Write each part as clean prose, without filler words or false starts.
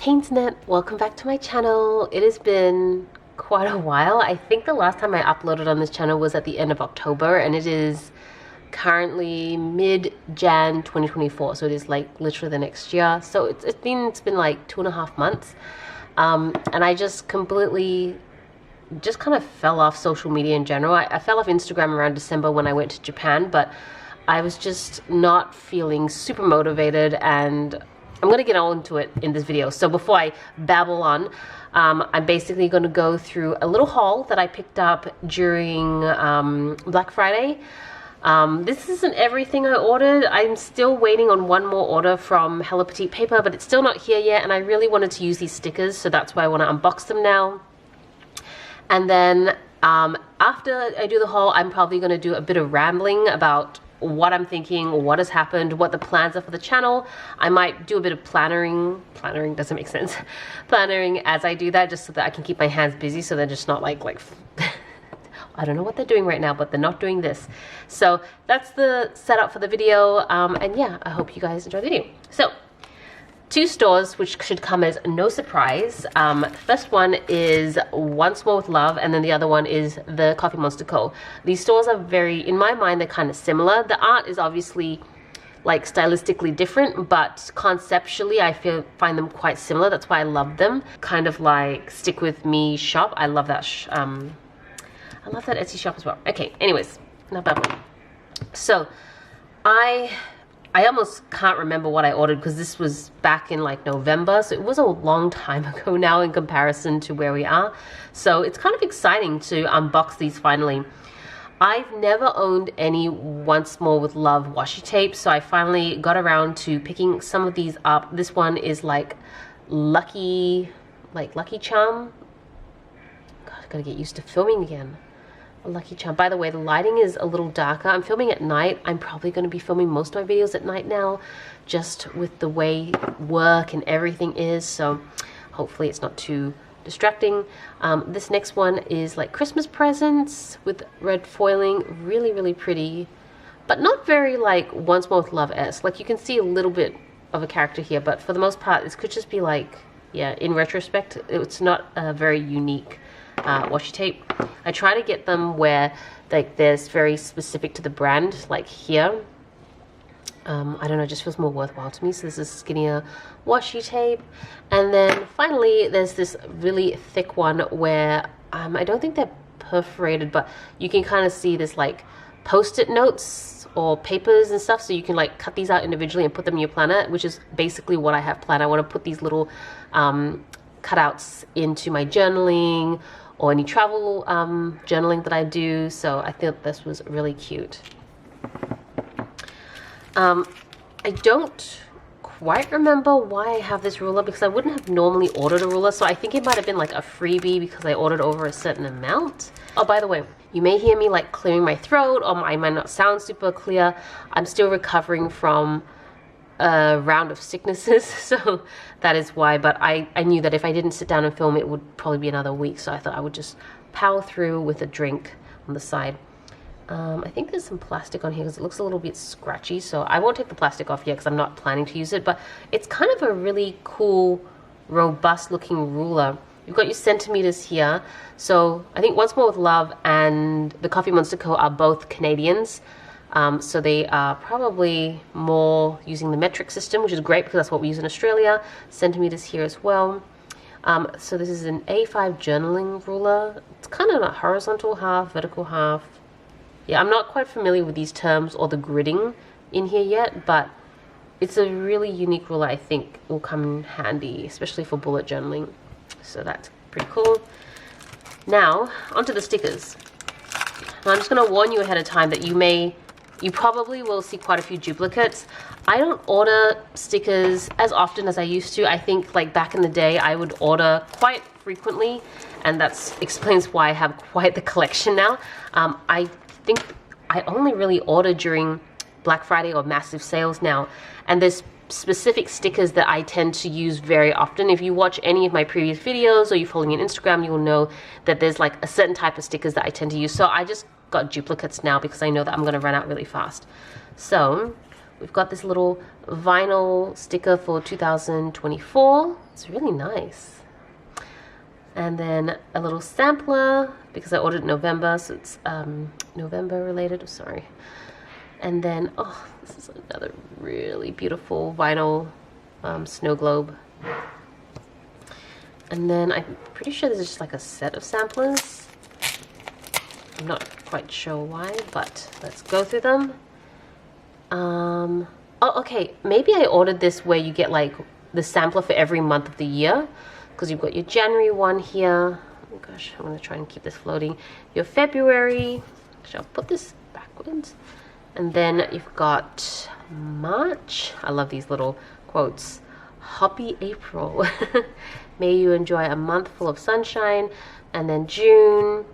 Hey internet, welcome back to my channel. It has been quite a while. I think the last time I uploaded on this channel was at the end of October, and it is currently mid-Jan 2024, so it is like literally the next year. So it's been like 2.5 months, and I just completely kind of fell off social media in general. I fell off Instagram around December when I went to Japan, but I was just not feeling super motivated, and I'm going to get on to it in this video. So before I babble on, I'm basically going to go through a little haul that I picked up during Black Friday. This isn't everything I ordered. I'm still waiting on one more order from Hello Petite Paper, but it's still not here yet, and I really wanted to use these stickers, so that's why I want to unbox them now. And then after I do the haul, I'm probably going to do a bit of rambling about what I'm thinking, what has happened, what the plans are for the channel. I might do a bit of plannering doesn't make sense, plannering as I do that, just so that I can keep my hands busy, so they're just not like I don't know what they're doing right now, but they're not doing this. So that's the setup for the video, and yeah, I hope you guys enjoy the video. So 2 stores which should come as no surprise. First one is Once More with Love, and then the other one is the theCoffeeMonsterzco. These stores are very, in my mind, they're kind of similar. The art is obviously like stylistically different, but conceptually I find them quite similar. That's why I love them. Kind of like Stick With Me shop. I love that. I love that Etsy shop as well. Okay, anyways, not babbling. So I almost can't remember what I ordered because this was back in like November, so it was a long time ago now in comparison to where we are. So it's kind of exciting to unbox these finally. I've never owned any Once More with Love washi tape, so I finally got around to picking some of these up. This one is like Lucky Charm. God, I gotta get used to filming again. Lucky Charm. By the way, the lighting is a little darker. I'm filming at night. I'm probably going to be filming most of my videos at night now, just with the way work and everything is, so hopefully it's not too distracting. This next one is like Christmas presents with red foiling. Really, really pretty, but not very like Once More with Love-esque. Like you can see a little bit of a character here, but for the most part, this could just be like, yeah, in retrospect, it's not a very unique washi tape. I try to get them where like there's very specific to the brand, like here. I don't know, it just feels more worthwhile to me. So this is skinnier washi tape, and then finally there's this really thick one where I don't think they're perforated, but you can kind of see this like post-it notes or papers and stuff, so you can like cut these out individually and put them in your planner, which is basically what I have planned. I want to put these little cutouts into my journaling or any travel journaling that I do, so I think this was really cute. I don't quite remember why I have this ruler, because I wouldn't have normally ordered a ruler, so I think it might have been like a freebie because I ordered over a certain amount. Oh, by the way, you may hear me like clearing my throat, or I might not sound super clear. I'm still recovering from a round of sicknesses, so that is why. But I knew that if I didn't sit down and film, it would probably be another week, so I thought I would just power through with a drink on the side. I think there's some plastic on here because it looks a little bit scratchy, so I won't take the plastic off yet because I'm not planning to use it, but it's kind of a really cool, robust looking ruler. You've got your centimeters here, so I think Once More with Love and the theCoffeeMonsterzco are both Canadians. So they are probably more using the metric system, which is great because that's what we use in Australia. Centimeters here as well. So this is an A5 journaling ruler. It's kind of a horizontal half, vertical half. Yeah, I'm not quite familiar with these terms or the gridding in here yet, but it's a really unique ruler. I think will come in handy, especially for bullet journaling. So that's pretty cool. Now, onto the stickers. Now, I'm just going to warn you ahead of time that you probably will see quite a few duplicates. I don't order stickers as often as I used to. I think like back in the day I would order quite frequently, and that explains why I have quite the collection now. I think I only really order during Black Friday or massive sales now, and there's specific stickers that I tend to use very often. If you watch any of my previous videos or you follow me on Instagram, you will know that there's like a certain type of stickers that I tend to use. So I just got duplicates now because I know that I'm going to run out really fast. So we've got this little vinyl sticker for 2024. It's really nice. And then a little sampler because I ordered November, so it's November related. Sorry. And then, oh, this is another really beautiful vinyl snow globe. And then I'm pretty sure this is just like a set of samplers. I'm not quite sure why, but let's go through them. Oh, okay, maybe I ordered this where you get like the sampler for every month of the year, because you've got your January one here. Oh gosh, I'm gonna try and keep this floating. Your February, actually I'll put this backwards. And then you've got March. I love these little quotes. Happy April. May you enjoy a month full of sunshine. And then June,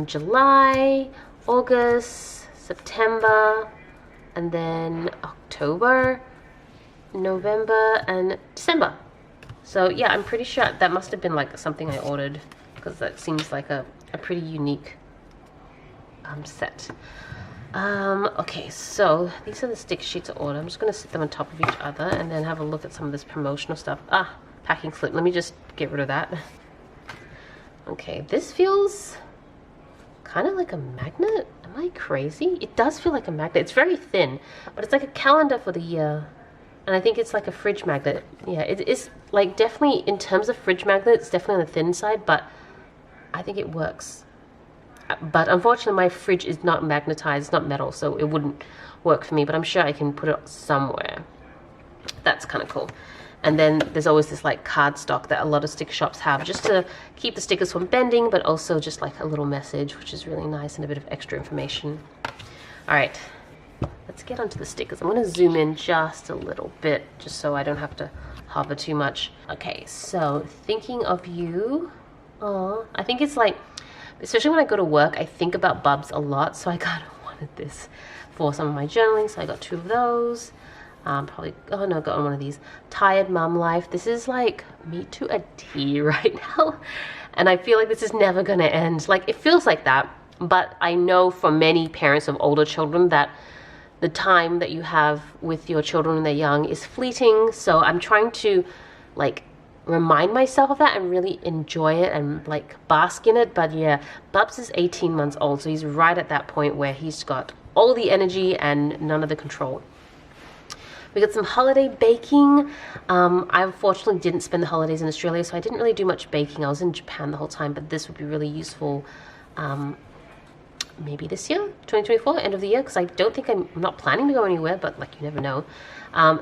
July, August, September, and then October, November, and December. So yeah, I'm pretty sure that must have been like something I ordered, because that seems like a pretty unique set. Okay, so these are the sticker sheets I ordered. I'm just going to sit them on top of each other and then have a look at some of this promotional stuff. Packing slip. Let me just get rid of that. Okay, this feels kind of like a magnet. Am I crazy? It does feel like a magnet. It's very thin, but it's like a calendar for the year. And I think it's like a fridge magnet. Yeah, it is like definitely in terms of fridge magnet, it's definitely on the thin side, but I think it works. But unfortunately my fridge is not magnetized, it's not metal, so it wouldn't work for me, but I'm sure I can put it somewhere. That's kind of cool. And then there's always this like cardstock that a lot of sticker shops have, just to keep the stickers from bending, but also just like a little message, which is really nice, and a bit of extra information. All right, let's get onto the stickers. I'm going to zoom in just a little bit, just so I don't have to hover too much. Okay, so thinking of you. Oh, I think it's like, especially when I go to work, I think about Bubs a lot, so I kind of wanted this for some of my journaling, so I got 2 of those. Probably, oh no, I got one of these. Tired Mum Life. This is like me to a T right now, and I feel like this is never gonna end. Like, it feels like that, but I know for many parents of older children that the time that you have with your children when they're young is fleeting, so I'm trying to like remind myself of that and really enjoy it and like bask in it. But yeah, Bubs is 18 months old, so he's right at that point where he's got all the energy and none of the control. We got some holiday baking. I unfortunately didn't spend the holidays in Australia, so I didn't really do much baking. I was in Japan the whole time, but this would be really useful maybe this year, 2024, end of the year, because I don't think I'm not planning to go anywhere, but like, you never know.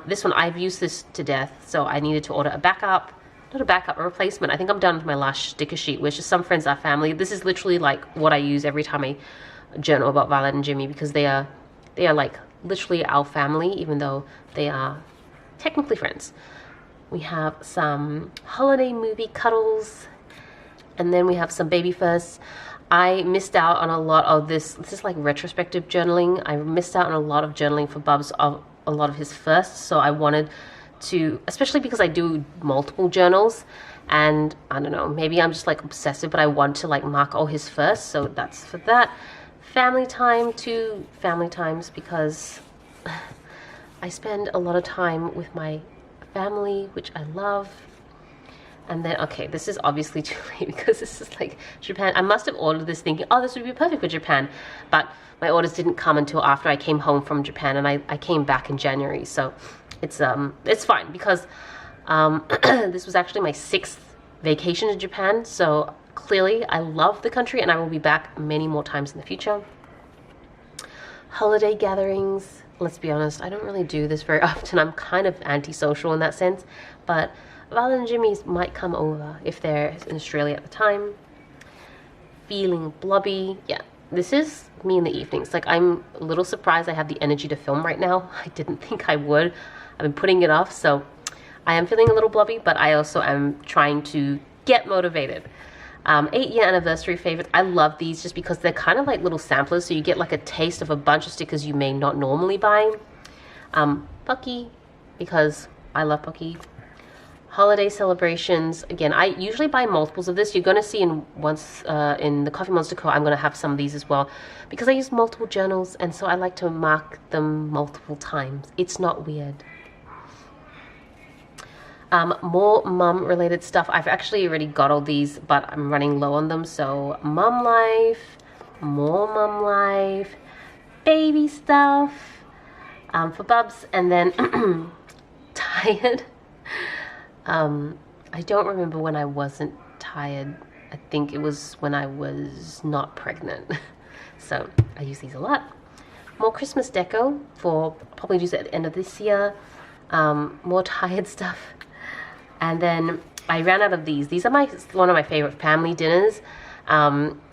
This one, I've used this to death, so I needed to order a backup. Not a backup, a replacement. I think I'm done with my last sticker sheet, which is Some Friends Are Family. This is literally like what I use every time I journal about Violet and Jimmy, because they are like literally our family, even though they are technically friends. We have some holiday movie cuddles, and then we have some baby firsts. I missed out on a lot of this. This is like retrospective journaling. I missed out on a lot of journaling for Bubs of a lot of his firsts, so I wanted to, especially because I do multiple journals, and I don't know, maybe I'm just like obsessive, but I want to like mark all his firsts, so that's for that. Family time, 2 family times, because I spend a lot of time with my family, which I love. And then, okay, this is obviously too late because this is like Japan. I must have ordered this thinking, oh, this would be perfect for Japan, but my orders didn't come until after I came home from Japan, and I came back in January, so it's fine, because this was actually my 6th vacation to Japan, so clearly I love the country and I will be back many more times in the future. Holiday gatherings, let's be honest, I don't really do this very often. I'm kind of antisocial in that sense, but Val and Jimmy's might come over if they're in Australia at the time. Feeling blubby, yeah, this is me in the evenings. Like, I'm a little surprised I have the energy to film right now. I didn't think I would. I've been putting it off, so I am feeling a little blubby, but I also am trying to get motivated. 8-year anniversary favorites. I love these just because they're kind of like little samplers, so you get like a taste of a bunch of stickers you may not normally buy. Pucky, because I love Pucky. holiday celebrations. Again, I usually buy multiples of this. You're going to see in the Coffee Monster Co. I'm going to have some of these as well because I use multiple journals, and so I like to mark them multiple times. It's not weird. More mum related stuff. I've actually already got all these, but I'm running low on them. So mum life, more mum life, baby stuff for Bubs, and then tired. I don't remember when I wasn't tired. I think it was when I was not pregnant. So I use these a lot. More Christmas deco for probably use at the end of this year. More tired stuff. And then I ran out of these. These are one of my favorite family dinners.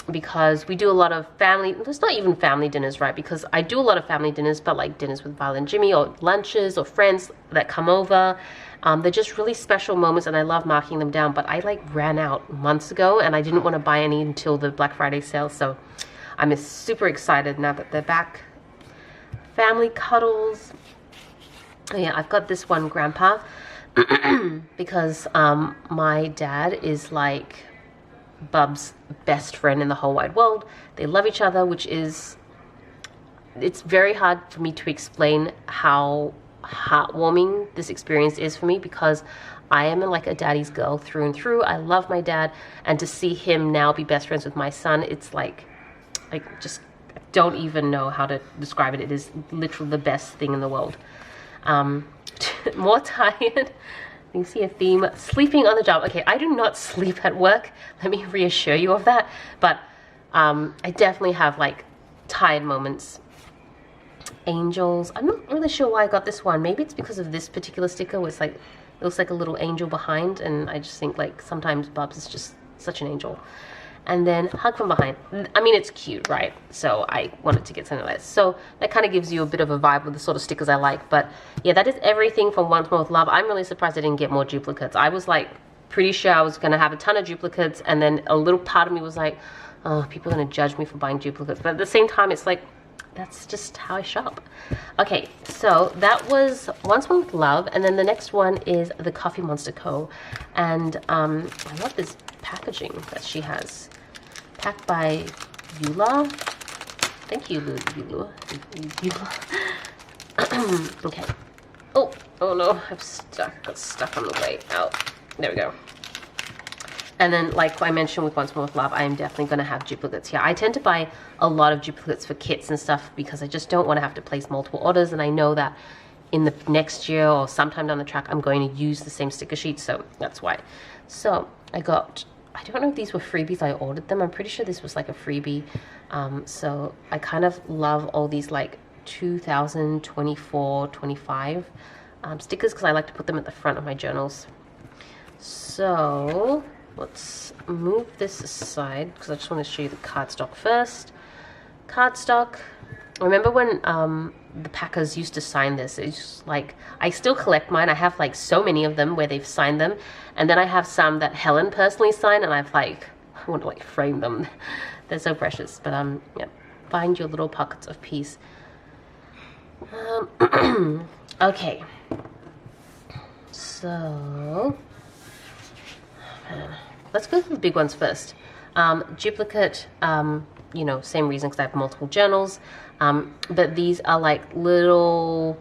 Because we do a lot of family, it's not even family dinners, right? Because I do a lot of family dinners, but like dinners with Val and Jimmy, or lunches, or friends that come over. They're just really special moments, and I love marking them down, but I like ran out months ago, and I didn't want to buy any until the Black Friday sale, so I'm super excited now that they're back. Family cuddles. Oh yeah, I've got this one, Grandpa, because my dad is like Bub's best friend in the whole wide world. They love each other, which is, it's very hard for me to explain how heartwarming this experience is for me, because I am like a daddy's girl through and through. I love my dad, and to see him now be best friends with my son, it's like just don't even know how to describe it. It is literally the best thing in the world. More tired. You can see a theme. Sleeping on the job. Okay, I do not sleep at work. Let me reassure you of that. But I definitely have like tired moments. Angels. I'm not really sure why I got this one. Maybe it's because of this particular sticker where it's like, it looks like a little angel behind, and I just think like sometimes Bubs is just such an angel. And then hug from behind. I mean, it's cute, right? So I wanted to get something like this. So that kind of gives you a bit of a vibe with the sort of stickers I like. But yeah, that is everything from Once More with Love. I'm really surprised I didn't get more duplicates. I was like pretty sure I was going to have a ton of duplicates, and then a little part of me was like, oh, people are going to judge me for buying duplicates. But at the same time, it's like, that's just how I shop. Okay, so that was Once More with Love, and then the next one is the Coffee Monster Co. And I love this packaging that she has. Packed by Eula. Thank you, Eula. Okay. Oh no, got stuck on the way out. There we go. And then, like I mentioned with Once More with Love, I am definitely going to have duplicates here. I tend to buy a lot of duplicates for kits and stuff because I just don't want to have to place multiple orders, and I know that in the next year or sometime down the track, I'm going to use the same sticker sheet, so that's why. So I don't know if these were freebies. I ordered them. I'm pretty sure this was like a freebie. So I kind of love all these like 2024, 25 stickers because I like to put them at the front of my journals. So let's move this aside because I just want to show you the cardstock first. Cardstock. Remember when the packers used to sign this? It's just like, I still collect mine. I have like so many of them where they've signed them, and then I have some that Helen personally signed, and I've like, I want to like frame them. They're so precious. But yeah, find your little pockets of peace. Okay, so let's go through the big ones first. Duplicate, you know, same reason because I have multiple journals. But these are like little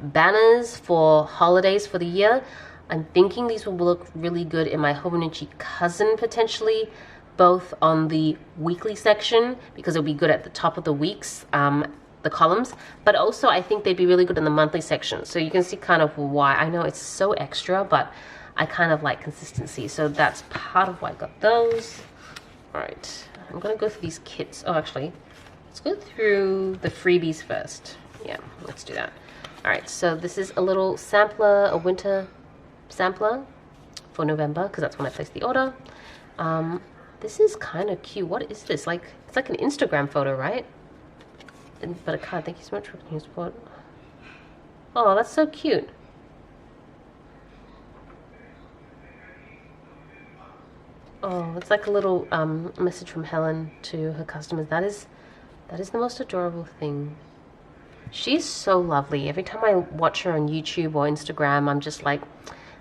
banners for holidays for the year. I'm thinking these will look really good in my Hobonichi cousin potentially, both on the weekly section because it'll be good at the top of the weeks, the columns, but also I think they'd be really good in the monthly section. So you can see kind of why. I know it's so extra, but I kind of like consistency. So that's part of why I got those. All right, I'm gonna go through these kits. Oh, actually, let's go through the freebies first. Yeah, let's do that. All right, so this is a little sampler, a winter sampler for November, because that's when I placed the order. This is kind of cute. What is this? Like, it's like an Instagram photo, right? But a card. Thank you so much for your support. Oh, that's so cute. Oh, it's like a little message from Helen to her customers. That is the most adorable thing. She's so lovely. Every time I watch her on YouTube or Instagram, I'm just like,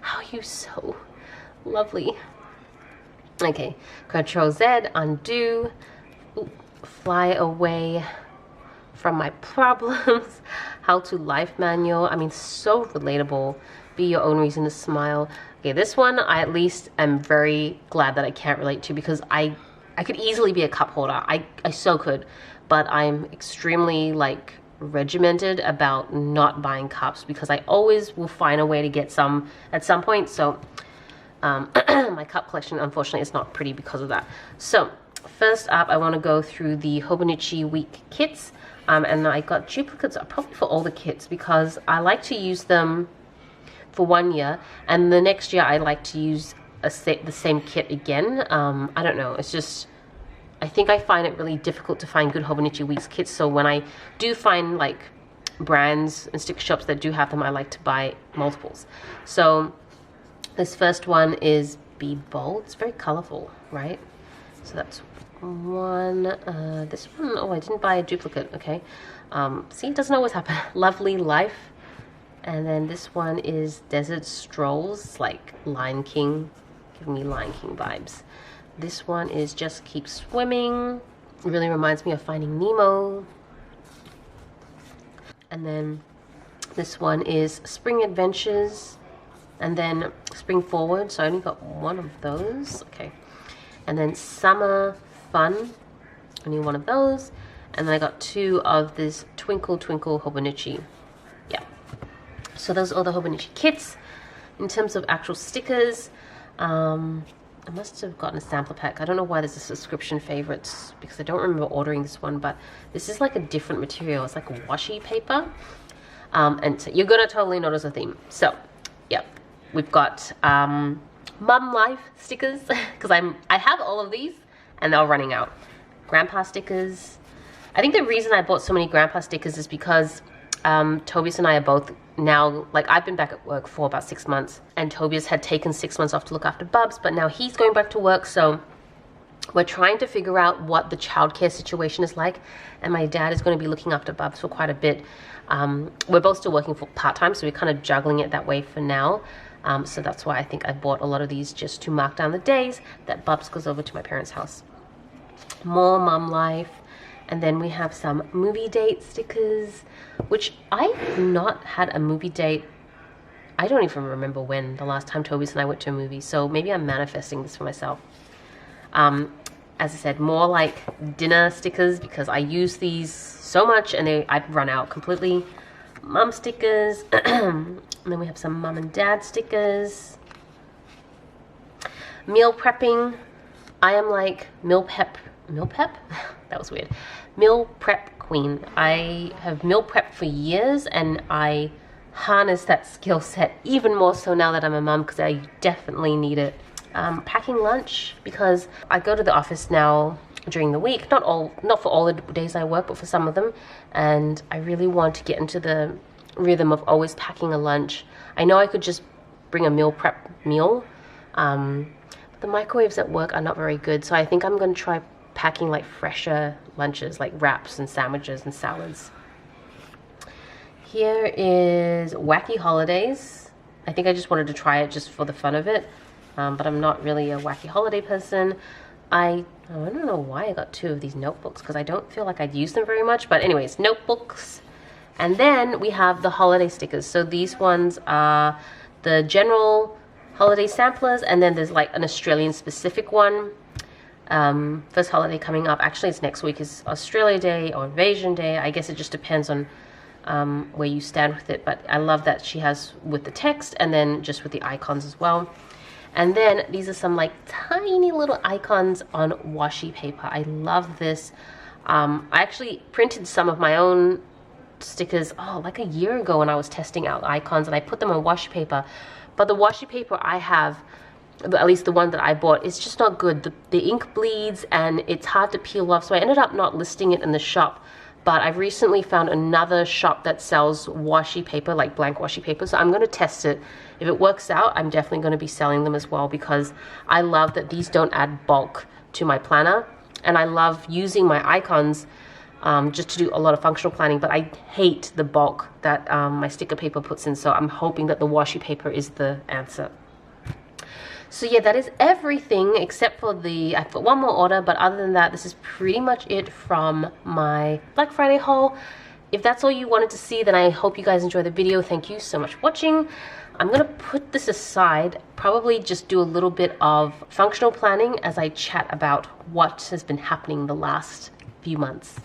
How are you so lovely? Okay, Control Z, undo. Ooh, fly away from my problems. How to life manual. I mean, so relatable. Be your own reason to smile. Okay, this one I at least am very glad that I can't relate to, because I could easily be a cup holder. I so could, but I'm extremely like regimented about not buying cups, because I always will find a way to get some at some point. So my cup collection unfortunately is not pretty because of that. So first up, I want to go through the Hobonichi week kits, and I got duplicates probably for all the kits, because I like to use them for 1 year, and the next year I like to use the same kit again. I don't know, it's just, I think I find it really difficult to find good Hobonichi Weeks kits, so when I do find like brands and sticker shops that do have them, I like to buy multiples. So this first one is Be Bold. It's very colorful, right? So that's one. This one, oh, I didn't buy a duplicate. Okay, see, it doesn't always happen. Lovely Life. And then this one is Desert Strolls, like Lion King, giving me Lion King vibes. This one is Just Keep Swimming. It really reminds me of Finding Nemo. And then this one is Spring Adventures, and then Spring Forward. So I only got one of those. Okay. And then Summer Fun, only one of those. And then I got 2 of this Twinkle Twinkle Hobonichi. Yeah. So those are the Hobonichi kits. In terms of actual stickers, I must have gotten a sampler pack. I don't know why there's a subscription favorites, because I don't remember ordering this one, but this is like a different material. It's like a washi paper. And so you're gonna totally notice a theme. So, yeah, we've got Mum Life stickers, because I have all of these and they're running out. Grandpa stickers. I think the reason I bought so many grandpa stickers is because Tobias and I are both now, like, I've been back at work for about 6 months, and Tobias had taken 6 months off to look after Bubs, but now he's going back to work, so we're trying to figure out what the childcare situation is like, and my dad is going to be looking after Bubs for quite a bit. We're both still working for part-time, so we're kind of juggling it that way for now. So that's why I think I bought a lot of these, just to mark down the days that Bubs goes over to my parents' house. More Mum Life. And then we have some movie date stickers, which I've not had a movie date. I don't even remember when the last time Tobias and I went to a movie, so maybe I'm manifesting this for myself. As I said, more like dinner stickers, because I use these so much and I've run out completely. Mum stickers. And then we have some mum and dad stickers. Meal prepping. I am like meal prep? That was weird. Meal prep queen. I have meal prepped for years, and I harness that skill set even more so now that I'm a mum, because I definitely need it. Packing lunch, because I go to the office now during the week, not for all the days I work, but for some of them, and I really want to get into the rhythm of always packing a lunch. I know I could just bring a meal prep meal, but the microwaves at work are not very good, so I think I'm going to try packing like fresher lunches, like wraps and sandwiches and salads. Here is Wacky Holidays. I think I just wanted to try it just for the fun of it, but I'm not really a wacky holiday person. I don't know why I got 2 of these notebooks, because I don't feel like I'd use them very much, but anyways, notebooks. And then we have the holiday stickers. So these ones are the general holiday samplers, and then there's like an Australian specific one. First holiday coming up, actually it's next week, is Australia Day or Invasion Day. I guess it just depends on where you stand with it, but I love that she has with the text and then just with the icons as well. And then these are some like tiny little icons on washi paper. I love this. I actually printed some of my own stickers like a year ago when I was testing out icons, and I put them on washi paper, but the washi paper I have, at least the one that I bought, is just not good. The ink bleeds and it's hard to peel off, so I ended up not listing it in the shop. But I've recently found another shop that sells washi paper, like blank washi paper, so I'm going to test it. If it works out, I'm definitely going to be selling them as well, because I love that these don't add bulk to my planner, and I love using my icons just to do a lot of functional planning, but I hate the bulk that my sticker paper puts in, so I'm hoping that the washi paper is the answer. So yeah, that is everything except for I've got one more order, but other than that, this is pretty much it from my Black Friday haul. If that's all you wanted to see, then I hope you guys enjoyed the video. Thank you so much for watching. I'm gonna put this aside, probably just do a little bit of functional planning as I chat about what has been happening the last few months.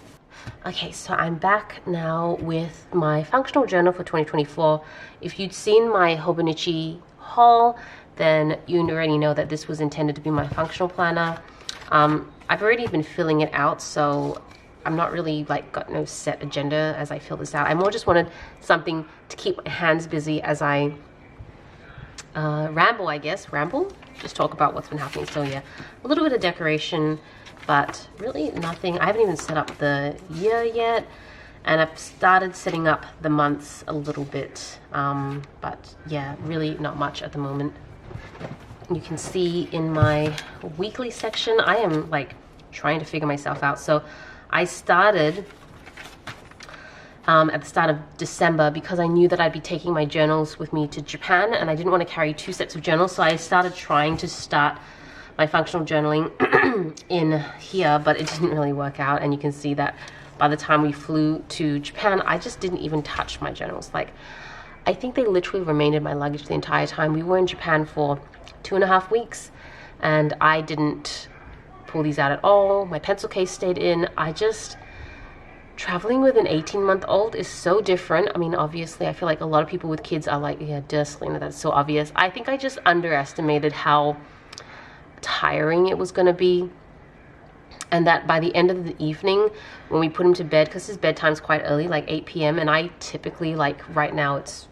Okay, so I'm back now with my functional journal for 2024. If you'd seen my Hobonichi haul, then you already know that this was intended to be my functional planner. I've already been filling it out, so I'm not really like got no set agenda as I fill this out. I more just wanted something to keep my hands busy as I ramble, I guess. Ramble? Just talk about what's been happening. So yeah, a little bit of decoration, but really nothing. I haven't even set up the year yet, and I've started setting up the months a little bit, but yeah, really not much at the moment. You can see in my weekly section, I am like trying to figure myself out. So I started at the start of December because I knew that I'd be taking my journals with me to Japan, and I didn't want to carry 2 sets of journals, so I started trying to start my functional journaling in here, but it didn't really work out. And you can see that by the time we flew to Japan, I just didn't even touch my journals. Like, I think they literally remained in my luggage the entire time. We were in Japan for 2.5 weeks, and I didn't pull these out at all. My pencil case stayed in. Traveling with an 18-month-old is so different. I mean, obviously, I feel like a lot of people with kids are like, yeah, duh, Celina, that's so obvious. I think I just underestimated how tiring it was going to be, and that by the end of the evening, when we put him to bed, because his bedtime's quite early, like 8 p.m., and I typically, like right now, it's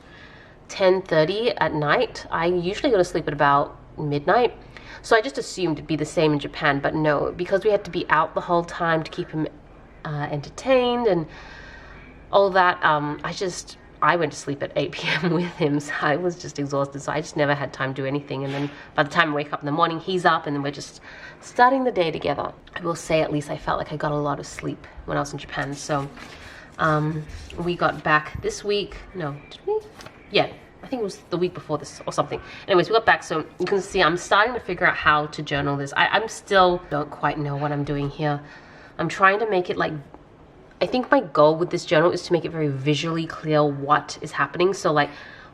10:30 at night. I usually go to sleep at about midnight. So I just assumed it'd be the same in Japan, but no, because we had to be out the whole time to keep him entertained and all that. I went to sleep at 8 p.m. with him, so I was just exhausted. So I just never had time to do anything. And then by the time I wake up in the morning, he's up, and then we're just starting the day together. I will say, at least I felt like I got a lot of sleep when I was in Japan. So we got back this week. No, did we? Yeah, I think it was the week before this or something. Anyways, we got back, so you can see I'm starting to figure out how to journal this. I'm still don't quite know what I'm doing here. I'm trying to make it like, I think my goal with this journal is to make it very visually clear what is happening. So like,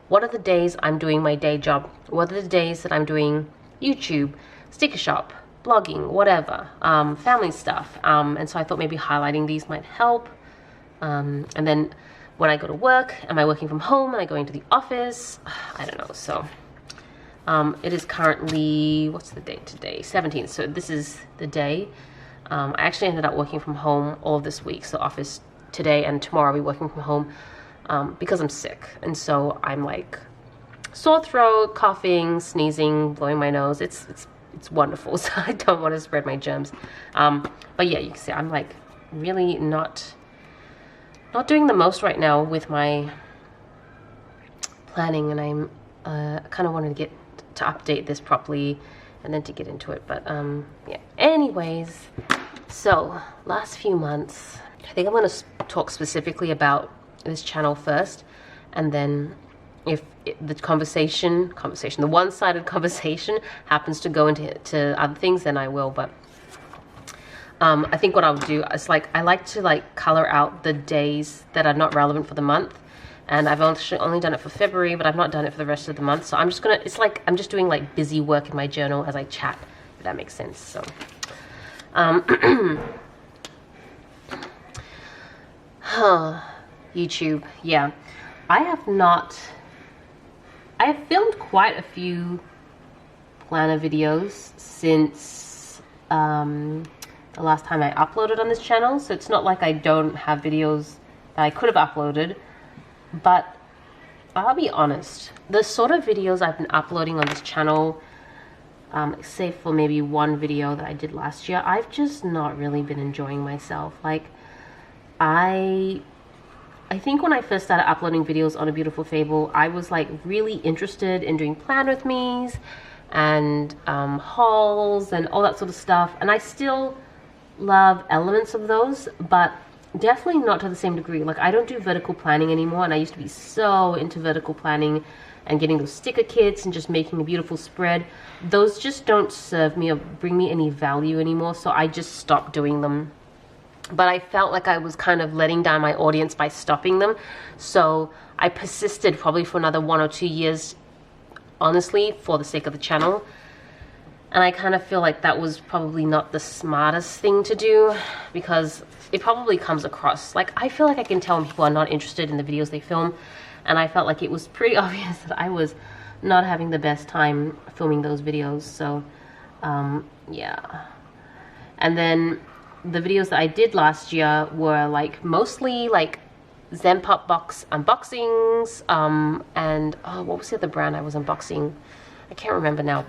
what are the days I'm doing my day job? What are the days that I'm doing YouTube, sticker shop, blogging, whatever, family stuff. And so I thought maybe highlighting these might help. And then when I go to work, am I working from home? Am I going to the office? I don't know. So it is currently, what's the date today? 17th. So this is the day. I actually ended up working from home all of this week. So office today and tomorrow I'll be working from home because I'm sick. And so I'm like sore throat, coughing, sneezing, blowing my nose. It's wonderful. So I don't want to spread my germs. But yeah, you can see I'm like really not doing the most right now with my planning, and I'm kind of wanted to get to update this properly and then to get into it. But yeah, anyways, so last few months, I think I'm going to talk specifically about this channel first, and then if the the one-sided conversation happens to go into other things, then I will. But I think what I'll do is like, I like to like color out the days that are not relevant for the month. And I've only done it for February, but I've not done it for the rest of the month. So I'm just gonna, it's like I'm just doing like busy work in my journal as I chat, if that makes sense. So YouTube, yeah. I have filmed quite a few planner videos since the last time I uploaded on this channel. So it's not like I don't have videos that I could have uploaded. But I'll be honest, the sort of videos I've been uploading on this channel, save for maybe one video that I did last year, I've just not really been enjoying myself. Like, I think when I first started uploading videos on A Beautiful Fable, I was like really interested in doing plan with me's and hauls and all that sort of stuff. And I still love elements of those, but definitely not to the same degree. Like, I don't do vertical planning anymore, and I used to be so into vertical planning and getting those sticker kits and just making a beautiful spread. Those just don't serve me or bring me any value anymore, so I just stopped doing them. But I felt like I was kind of letting down my audience by stopping them, so I persisted probably for another 1 or 2 years, honestly, for the sake of the channel. And I kind of feel like that was probably not the smartest thing to do, because it probably comes across like, I feel like I can tell when people are not interested in the videos they film, and I felt like it was pretty obvious that I was not having the best time filming those videos. So yeah. And then the videos that I did last year were like mostly like Zen Pop box unboxings, and oh, what was the other brand I was unboxing? I can't remember now,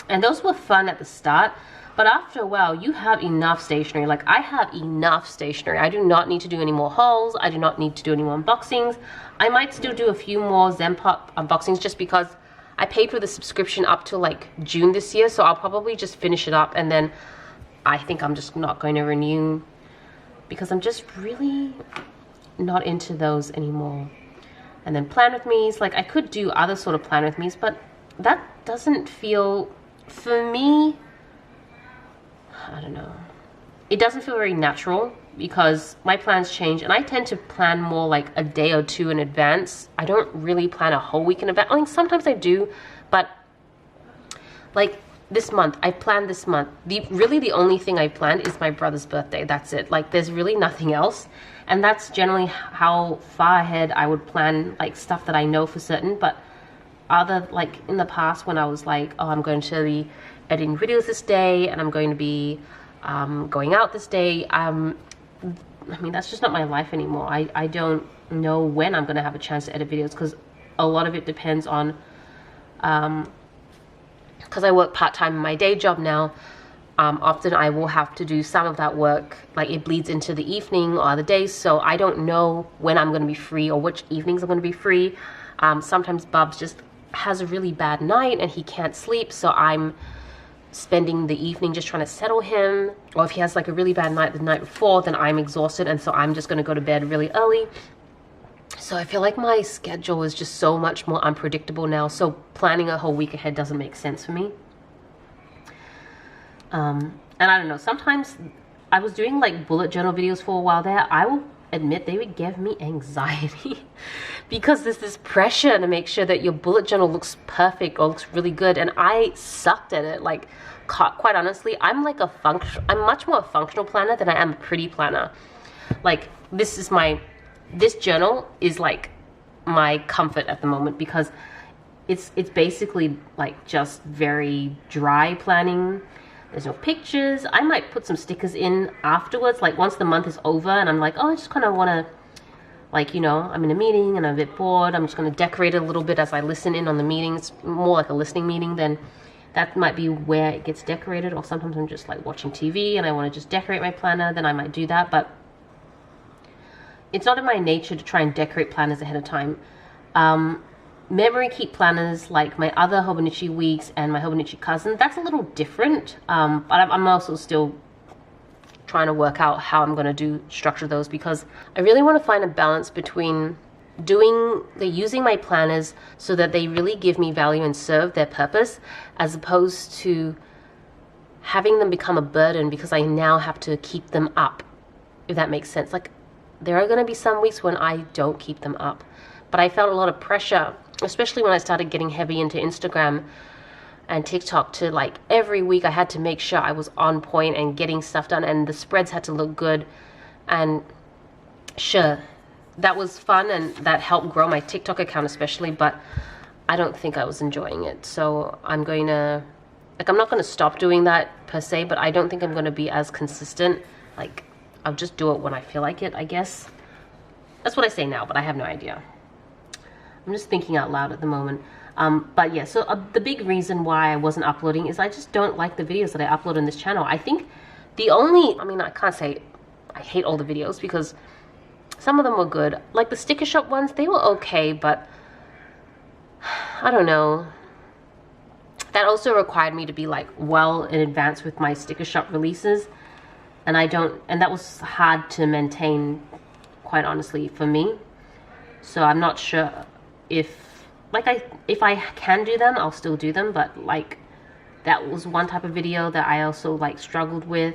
and those were fun at the start, but after a while you have enough stationery. Like, I have enough stationery. I do not need to do any more hauls. I do not need to do any more unboxings. I might still do a few more Zen Pop unboxings just because I paid for the subscription up till like June this year, so I'll probably just finish it up, and then I think I'm just not going to renew, because I'm just really not into those anymore. And then plan with me's, like, I could do other sort of plan with me's, but that doesn't feel, for me, I don't know, it doesn't feel very natural, because my plans change, and I tend to plan more like a day or two in advance. I don't really plan a whole week in advance. I mean, sometimes I do, but like this month, I planned this month. Really the only thing I planned is my brother's birthday. That's it. Like, there's really nothing else. And that's generally how far ahead I would plan, like, stuff that I know for certain. But other, like, in the past, when I was like, oh, I'm going to be editing videos this day, and I'm going to be going out this day, I mean, that's just not my life anymore. I don't know when I'm going to have a chance to edit videos, because a lot of it depends on, because I work part-time in my day job now, often I will have to do some of that work, like it bleeds into the evening or other days, so I don't know when I'm going to be free or which evenings I'm going to be free. Sometimes Bubs just has a really bad night and he can't sleep, so I'm spending the evening just trying to settle him, or if he has like a really bad night the night before, then I'm exhausted, and so I'm just going to go to bed really early. So I feel like my schedule is just so much more unpredictable now, so planning a whole week ahead doesn't make sense for me. And I don't know, sometimes I was doing like bullet journal videos for a while there. I will admit they would give me anxiety because there's this pressure to make sure that your bullet journal looks perfect or looks really good, and I sucked at it. Like, quite honestly, I'm much more a functional planner than I am a pretty planner. Like, this journal is like my comfort at the moment, because it's basically like just very dry planning. There's no pictures. I might put some stickers in afterwards, like once the month is over and I'm like, oh, I just kind of want to, like, you know, I'm in a meeting and I'm a bit bored, I'm just going to decorate it a little bit as I listen in on the meeting. It's more like a listening meeting, then that might be where it gets decorated. Or sometimes I'm just like watching TV and I want to just decorate my planner, then I might do that. But it's not in my nature to try and decorate planners ahead of time. Memory keep planners, like my other Hobonichi weeks and my Hobonichi cousin, that's a little different. But I'm also still trying to work out how I'm going to structure those, because I really want to find a balance between using my planners so that they really give me value and serve their purpose, as opposed to having them become a burden because I now have to keep them up, if that makes sense. Like, there are going to be some weeks when I don't keep them up, but I felt a lot of pressure, especially when I started getting heavy into Instagram and TikTok, to like every week I had to make sure I was on point and getting stuff done, and the spreads had to look good. And sure, that was fun and that helped grow my TikTok account especially, but I don't think I was enjoying it. So I'm not going to stop doing that per se, but I don't think I'm going to be as consistent. Like, I'll just do it when I feel like it, I guess. That's what I say now, but I have no idea. I'm just thinking out loud at the moment. But yeah, so the big reason why I wasn't uploading is I just don't like the videos that I upload on this channel. I think I can't say I hate all the videos, because some of them were good. Like the sticker shop ones, they were okay, but I don't know. That also required me to be like well in advance with my sticker shop releases. and that was hard to maintain, quite honestly, for me. So I'm not sure if I can do them, I'll still do them, but like that was one type of video that I also like struggled with.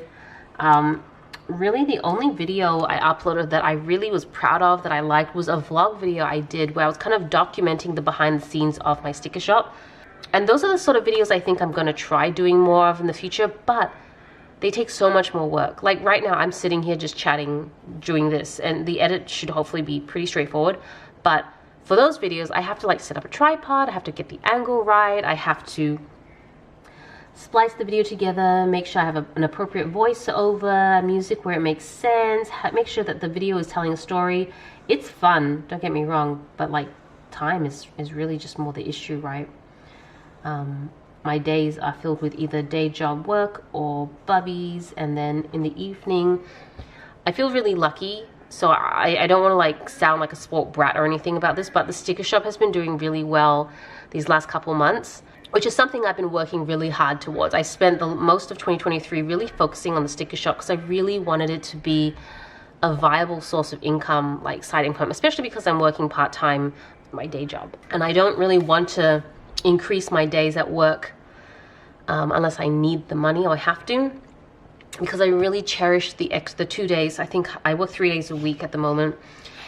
Really the only video I uploaded that I really was proud of, that I liked, was a vlog video I did where I was kind of documenting the behind the scenes of my sticker shop. And those are the sort of videos I think I'm going to try doing more of in the future, but they take so much more work. Like right now I'm sitting here just chatting, doing this, and the edit should hopefully be pretty straightforward. But for those videos, I have to like set up a tripod, I have to get the angle right, I have to splice the video together, make sure I have an appropriate voiceover, music where it makes sense, make sure that the video is telling a story. It's fun, don't get me wrong, but like time is really just more the issue, right? My days are filled with either day job work or bubbies, and then in the evening I feel really lucky. So I don't want to like sound like a spoiled brat or anything about this, but the sticker shop has been doing really well these last couple months, which is something I've been working really hard towards. I spent the most of 2023 really focusing on the sticker shop because I really wanted it to be a viable source of income, like side income, especially because I'm working part-time my day job. And I don't really want to increase my days at work unless I need the money or I have to, because I really cherish the 2 days. I think I work 3 days a week at the moment,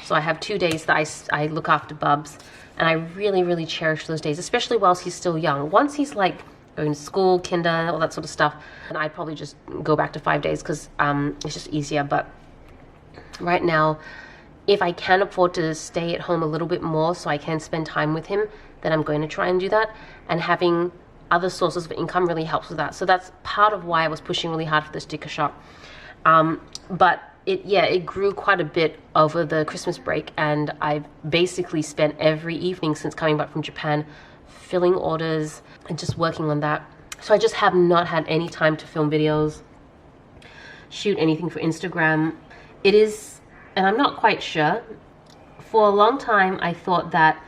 so I have 2 days that I look after Bubs, and I really cherish those days, especially whilst he's still young. Once he's like going to school, kinder, all that sort of stuff, and I'd probably just go back to 5 days because it's just easier. But right now, if I can afford to stay at home a little bit more so I can spend time with him, then I'm going to try and do that. And having other sources of income really helps with that. So that's part of why I was pushing really hard for the sticker shop. But it grew quite a bit over the Christmas break, and I've basically spent every evening since coming back from Japan filling orders and just working on that. So I just have not had any time to film videos, shoot anything for Instagram. It is, and I'm not quite sure, for a long time I thought that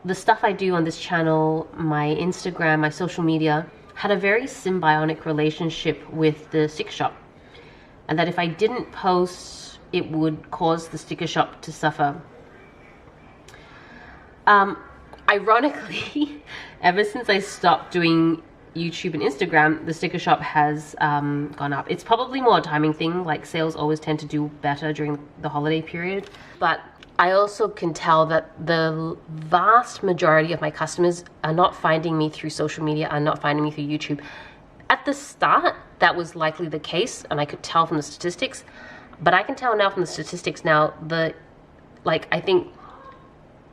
the stuff I do on this channel, my Instagram, my social media, had a very symbiotic relationship with the sticker shop, and that if I didn't post, it would cause the sticker shop to suffer. Ironically, ever since I stopped doing YouTube and Instagram, the sticker shop has gone up. It's probably more a timing thing, like sales always tend to do better during the holiday period, but I also can tell that the vast majority of my customers are not finding me through social media, are not finding me through YouTube. At the start, that was likely the case, and I could tell from the statistics, but I can tell now from the statistics now, I think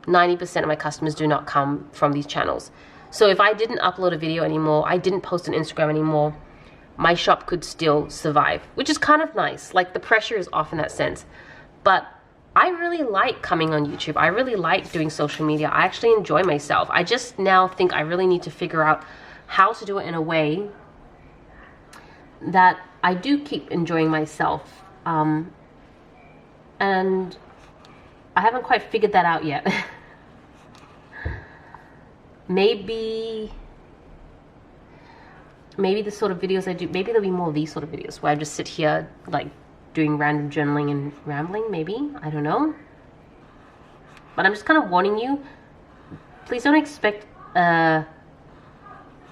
90% of my customers do not come from these channels. So if I didn't upload a video anymore, I didn't post on Instagram anymore, my shop could still survive, which is kind of nice. Like, the pressure is off in that sense. But I really like coming on YouTube. I really like doing social media. I actually enjoy myself. I just now think I really need to figure out how to do it in a way that I do keep enjoying myself. And I haven't quite figured that out yet. Maybe the sort of videos I do, maybe there'll be more of these sort of videos where I just sit here like doing random journaling and rambling, maybe, I don't know. But I'm just kind of warning you, please don't expect a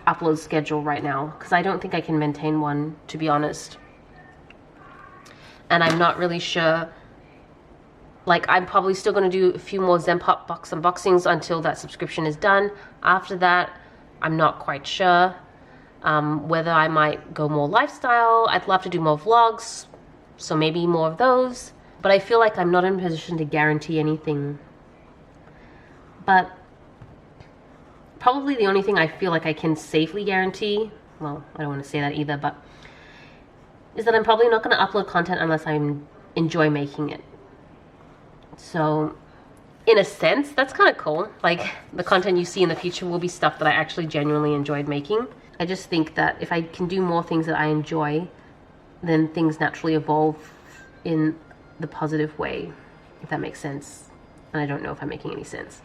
upload schedule right now, because I don't think I can maintain one, to be honest. And I'm not really sure, like, I'm probably still going to do a few more Zenpop box unboxings until that subscription is done. After that, I'm not quite sure whether I might go more lifestyle. I'd love to do more vlogs, so maybe more of those. But I feel like I'm not in a position to guarantee anything. But probably the only thing I feel like I can safely guarantee, well, I don't want to say that either, but is that I'm probably not going to upload content unless I enjoy making it. So in a sense, that's kind of cool. Like, the content you see in the future will be stuff that I actually genuinely enjoyed making. I just think that if I can do more things that I enjoy, then things naturally evolve in the positive way, if that makes sense. And I don't know if I'm making any sense.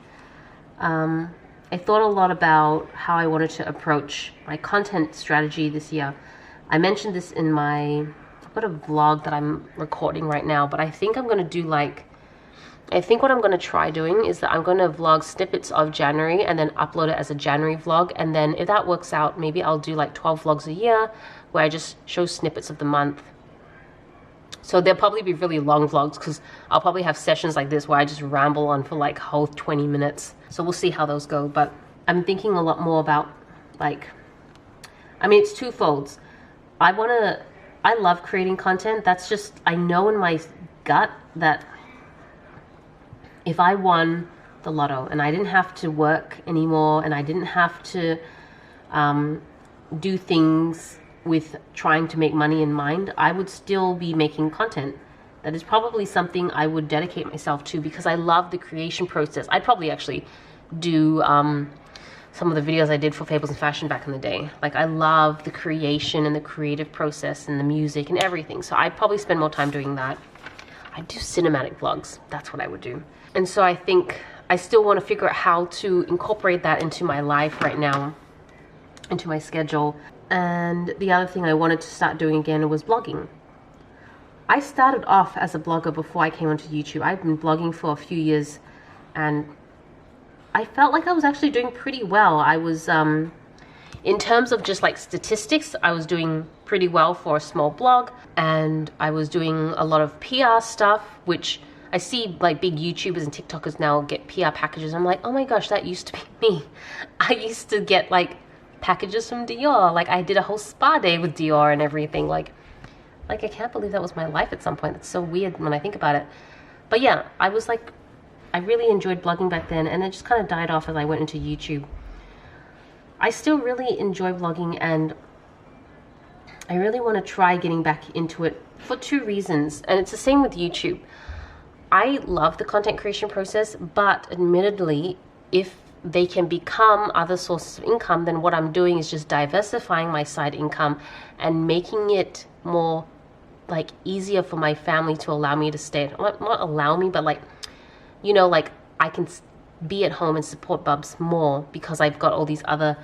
I thought a lot about how I wanted to approach my content strategy this year. I mentioned this in my I've got a vlog that I'm recording right now, but I think I'm going to do like, I think what I'm going to try doing is that I'm going to vlog snippets of January and then upload it as a January vlog. And then if that works out, maybe I'll do like 12 vlogs a year where I just show snippets of the month. So they'll probably be really long vlogs because I'll probably have sessions like this where I just ramble on for like whole 20 minutes. So we'll see how those go. But I'm thinking a lot more about like, I mean, it's twofolds. I love creating content. That's just, I know in my gut that if I won the lotto and I didn't have to work anymore and I didn't have to do things with trying to make money in mind, I would still be making content. That is probably something I would dedicate myself to because I love the creation process. I'd probably actually do some of the videos I did for Fables and Fashion back in the day. Like, I love the creation and the creative process and the music and everything. So I'd probably spend more time doing that. I'd do cinematic vlogs. That's what I would do. And so I think I still want to figure out how to incorporate that into my life right now, into my schedule. And the other thing I wanted to start doing again was blogging. I started off as a blogger before I came onto YouTube. I've been blogging for a few years and I felt like I was actually doing pretty well. I was, in terms of just like statistics, I was doing pretty well for a small blog, and I was doing a lot of PR stuff, which I see like big YouTubers and TikTokers now get PR packages. I'm like, oh my gosh, that used to be me. I used to get like packages from Dior. Like, I did a whole spa day with Dior and everything. Like I can't believe that was my life at some point. That's so weird when I think about it. But yeah, I was like, I really enjoyed blogging back then, and it just kind of died off as I went into YouTube. I still really enjoy blogging, and I really want to try getting back into it for two reasons. And it's the same with YouTube. I love the content creation process, but admittedly, if they can become other sources of income, then what I'm doing is just diversifying my side income and making it more like easier for my family to allow me to stay, not allow me, but like, you know, like I can be at home and support Bubs more because I've got all these other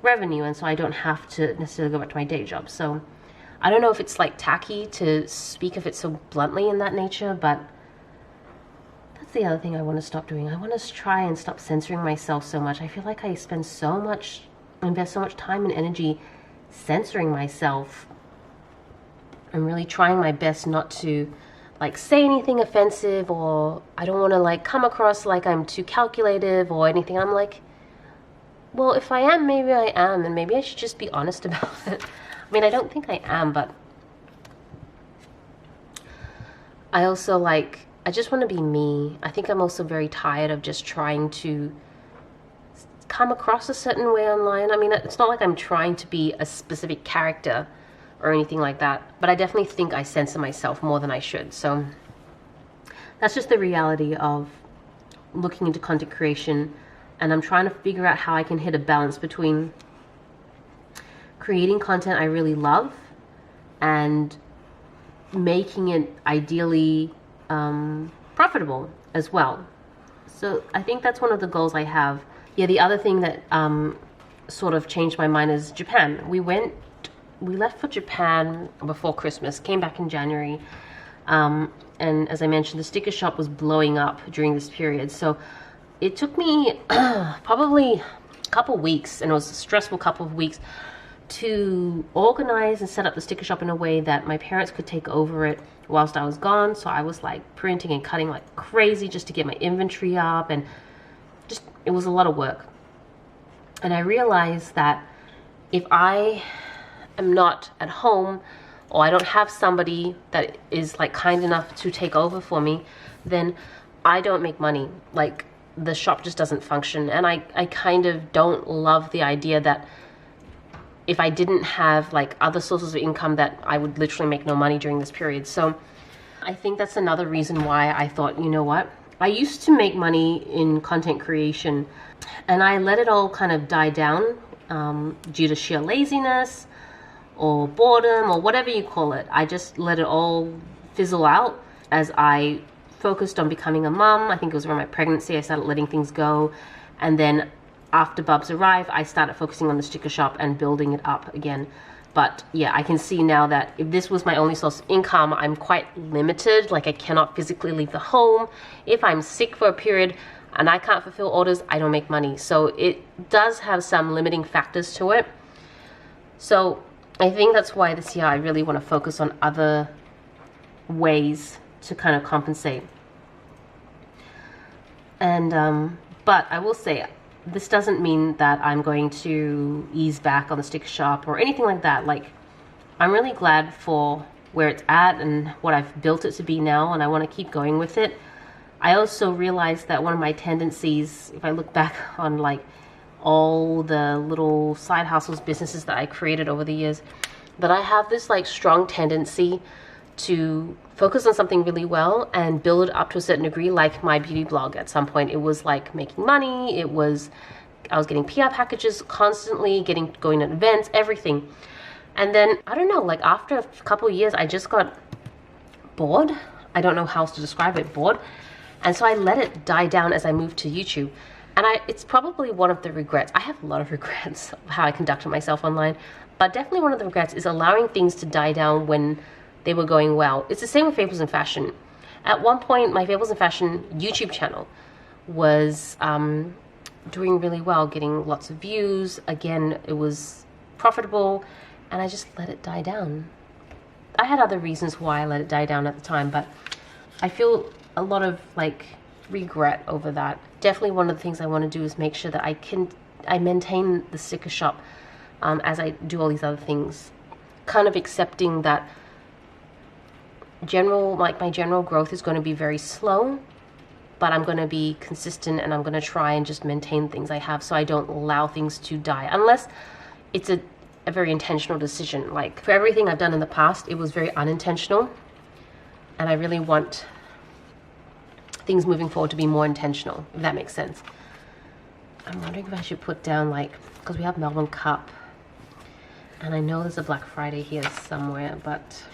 revenue, and so I don't have to necessarily go back to my day job. So I don't know if it's like tacky to speak of it so bluntly in that nature, but that's the other thing I want to stop doing. I want to try and stop censoring myself so much. I feel like I invest so much time and energy censoring myself. I'm really trying my best not to like say anything offensive, or I don't want to like come across like I'm too calculative or anything. I'm like, well, if I am, maybe I am, and maybe I should just be honest about it. I mean, I don't think I am, but I also like, I just want to be me. I think I'm also very tired of just trying to come across a certain way online. I mean, it's not like I'm trying to be a specific character or anything like that, but I definitely think I censor myself more than I should. So that's just the reality of looking into content creation, and I'm trying to figure out how I can hit a balance between creating content I really love and making it ideally profitable as well. So I think that's one of the goals I have. Yeah, the other thing that sort of changed my mind is Japan. We left for Japan before Christmas, came back in January, and as I mentioned, the sticker shop was blowing up during this period. So it took me probably a couple weeks, and it was a stressful couple of weeks, to organize and set up the sticker shop in a way that my parents could take over it whilst I was gone. So I was like printing and cutting like crazy just to get my inventory up, and just, it was a lot of work. And I realized that if I am not at home, or I don't have somebody that is like kind enough to take over for me, then I don't make money. Like, the shop just doesn't function. And I kind of don't love the idea that if I didn't have like other sources of income, that I would literally make no money during this period. So I think that's another reason why I thought, you know what, I used to make money in content creation, and I let it all kind of die down due to sheer laziness or boredom or whatever you call it. I just let it all fizzle out as I focused on becoming a mum. I think it was around my pregnancy I started letting things go, and then after Bubs arrived, I started focusing on the sticker shop and building it up again But yeah, I can see now that if this was my only source of income, I'm quite limited. Like I cannot physically leave the home. If I'm sick for a period and I can't fulfill orders, I don't make money. So it does have some limiting factors to it. So I think that's why this year I really want to focus on other ways to kind of compensate. And but I will say, this doesn't mean that I'm going to ease back on the sticker shop or anything like that. Like, I'm really glad for where it's at and what I've built it to be now, and I want to keep going with it. I also realized that one of my tendencies, if I look back on like all the little side hustles, businesses that I created over the years, that I have this like strong tendency to focus on something really well and build it up to a certain degree. Like my beauty blog, at some point it was like making money, I was getting PR packages constantly, going to events, everything. And then I don't know, like after a couple of years I just got bored. I don't know how else to describe it, bored. And so I let it die down as I moved to YouTube. And it's probably one of the regrets. I have a lot of regrets of how I conducted myself online, but definitely one of the regrets is allowing things to die down when they were going well. It's the same with Fables in Fashion. At one point, my Fables in Fashion YouTube channel was doing really well, getting lots of views. Again, it was profitable, and I just let it die down. I had other reasons why I let it die down at the time, but I feel a lot of like regret over that. Definitely one of the things I want to do is make sure that I maintain the sticker shop as I do all these other things. Kind of accepting that my general growth is going to be very slow, but I'm going to be consistent, and I'm going to try and just maintain things I have so I don't allow things to die, unless it's a very intentional decision. Like for everything I've done in the past, it was very unintentional, and I really want things moving forward to be more intentional, if that makes sense. I'm wondering if I should put down, like, because we have Melbourne Cup, and I know there's a Black Friday here somewhere, but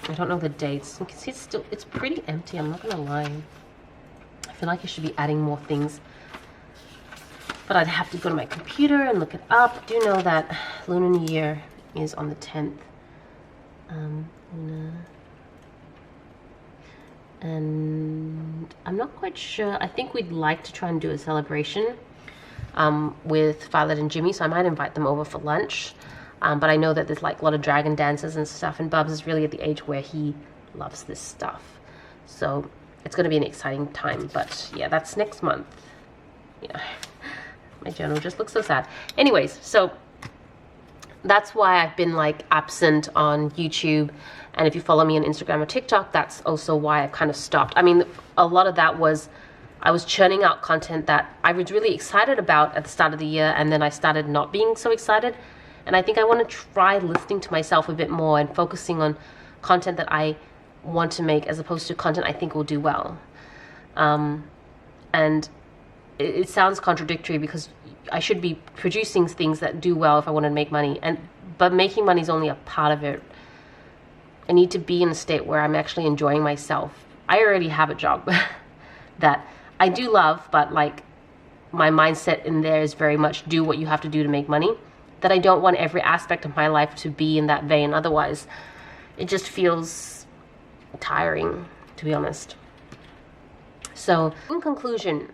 I don't know the dates. You can see it's pretty empty, I'm not gonna lie. I feel like I should be adding more things, but I'd have to go to my computer and look it up. I do know that Lunar New Year is on the 10th. And I'm not quite sure. I think we'd like to try and do a celebration with Violet and Jimmy, so I might invite them over for lunch. But I know that there's like a lot of dragon dances and stuff, and Bubs is really at the age where he loves this stuff. So it's going to be an exciting time. But yeah, that's next month. Yeah, my journal just looks so sad. Anyways, so that's why I've been like absent on YouTube. And if you follow me on Instagram or TikTok, that's also why I've kind of stopped. I mean, a lot of that was I was churning out content that I was really excited about at the start of the year, and then I started not being so excited. And I think I want to try listening to myself a bit more and focusing on content that I want to make as opposed to content I think will do well. And it sounds contradictory because I should be producing things that do well if I want to make money. But making money is only a part of it. I need to be in a state where I'm actually enjoying myself. I already have a job that I do love, but like my mindset in there is very much do what you have to do to make money. That I don't want every aspect of my life to be in that vein. Otherwise, it just feels tiring, to be honest. So, in conclusion,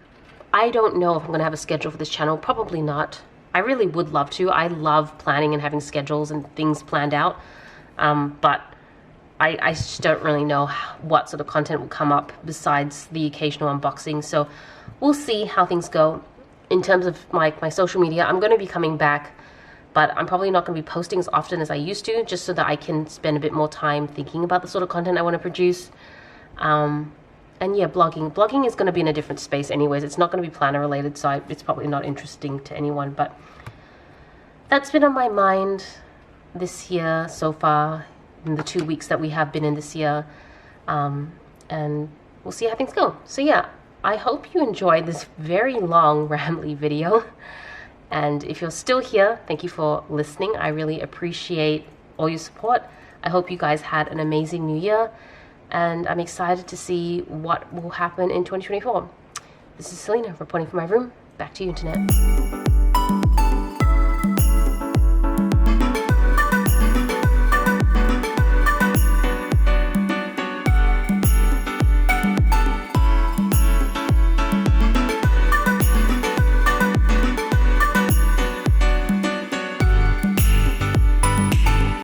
I don't know if I'm going to have a schedule for this channel. Probably not. I really would love to. I love planning and having schedules and things planned out. But I just don't really know what sort of content will come up besides the occasional unboxing. So, we'll see how things go. In terms of my social media, I'm going to be coming back. But I'm probably not going to be posting as often as I used to, just so that I can spend a bit more time thinking about the sort of content I want to produce. And yeah, blogging. Blogging is going to be in a different space anyways. It's not going to be planner related, so it's probably not interesting to anyone. But that's been on my mind this year so far, in the 2 weeks that we have been in this year. And we'll see how things go. So yeah, I hope you enjoyed this very long Rambly video. And if you're still here, thank you for listening. I really appreciate all your support. I hope you guys had an amazing new year, and I'm excited to see what will happen in 2024. This is Celina reporting from my room. Back to you, Internet.